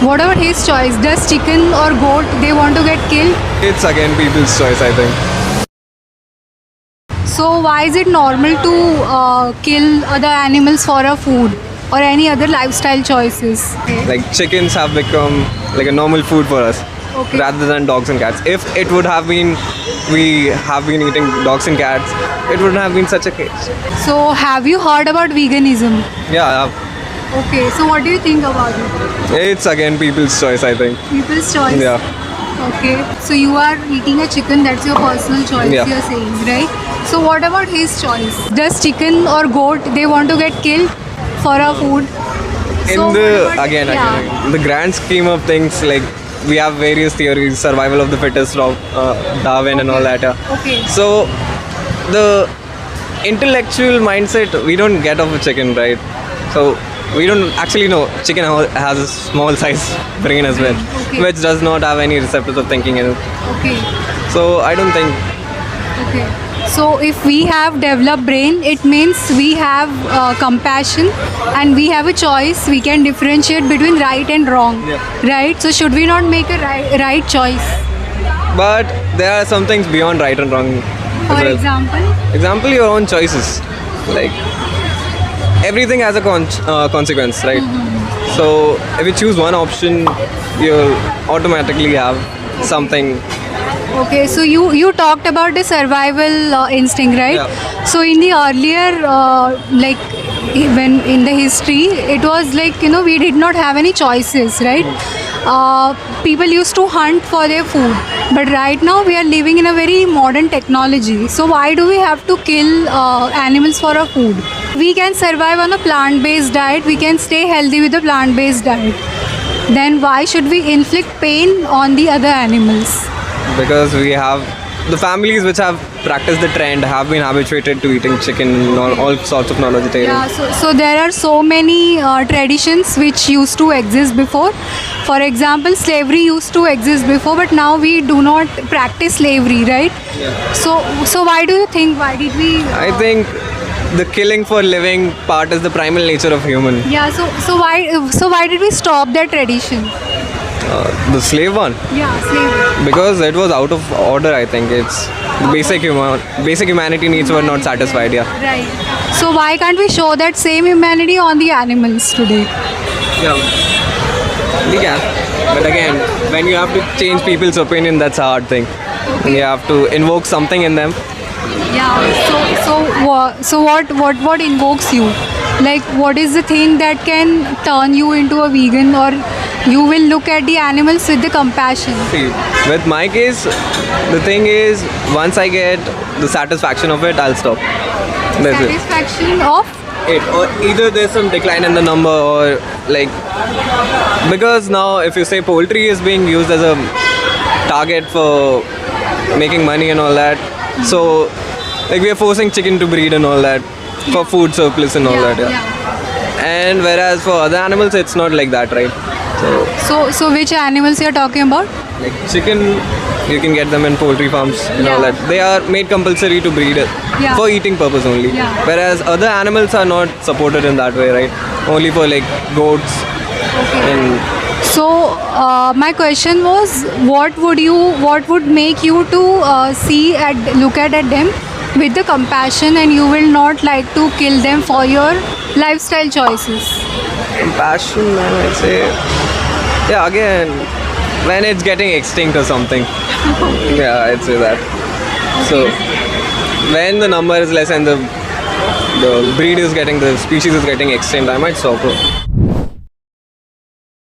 What about his choice? Does chicken or goat they want to get killed? It's again people's choice, I think. So why is it normal to kill other animals for a food or any other lifestyle choices? Like chickens have become like a normal food for us Okay. rather than dogs and cats. If it would have been, we have been eating dogs and cats, it wouldn't have been such a case. So have you heard about veganism? Yeah, Okay, so what do you think about it? it's again people's choice, I think. People's choice. Yeah. Okay, so you are eating a chicken, that's your personal choice, Yeah. you're saying, right? So what about his choice? Does chicken or goat they want to get killed for our food? In So the what about- again, yeah. again, in the grand scheme of things, like we have various theories, survival of the fittest, Darwin and all that. Yeah. Okay. So the intellectual mindset we don't get of a chicken, right? So we don't actually know chicken has a small size brain as well, Okay. which does not have any receptors of thinking in it. Okay. So I don't think. Okay. So if we have developed brain, it means we have compassion and we have a choice. We can differentiate between right and wrong. Yeah. Right? So should we not make a right choice? But there are some things beyond right and wrong. as For well. example? Your own choices. Like everything has a consequence, right? So if you choose one option, you'll automatically have something. Okay, so you talked about the survival instinct, right? Yeah. So in the earlier, like when in the history, it was like we did not have any choices, right? People used to hunt for their food, but right now we are living in a very modern technology. So why do we have to kill animals for our food? We can survive on a plant-based diet. We can stay healthy with a plant-based diet. Then why should we inflict pain on the other animals? Because we have the families which have practiced the trend have been habituated to eating chicken and all sorts of knowledge. Yeah, so there are so many traditions which used to exist before. For example, slavery used to exist before, but now we do not practice slavery, right? Yeah. So why do you think? Why did we? I think the killing for living part is the primal nature of human. Yeah. So why did we stop that tradition? The slave one. Yeah, slavery. Because it was out of order, I think. It's the basic humanity needs were not satisfied. Yeah. Right. So why can't we show that same humanity on the animals today? Yeah. We can. But again, when you have to change people's opinion, that's a hard thing. You have to invoke something in them. Yeah. So what invokes you? Like what is the thing that can turn you into a vegan, or you will look at the animals with the compassion? See, with my case, the thing is, once I get the satisfaction of it, I'll stop. That's it. Satisfaction of? Or either there's some decline in the number, or like, because now if you say poultry is being used as a target for making money and all that, so like we are forcing chicken to breed and all that for food surplus and all that. Yeah. And whereas for other animals, it's not like that, right? So which animals you're talking about? Like chicken, you can get them in poultry farms and all Yeah. that. They are made compulsory to breed Yeah. for eating purpose only. Yeah. Whereas other animals are not supported in that way, right? Only for like goats and So my question was, what would make you to look at them with the compassion, and you will not like to kill them for your lifestyle choices? compassion, man, I'd say. Yeah, again, when it's getting extinct or something. Yeah, I'd say that. So when the number is less and the species is getting extinct, I might stop.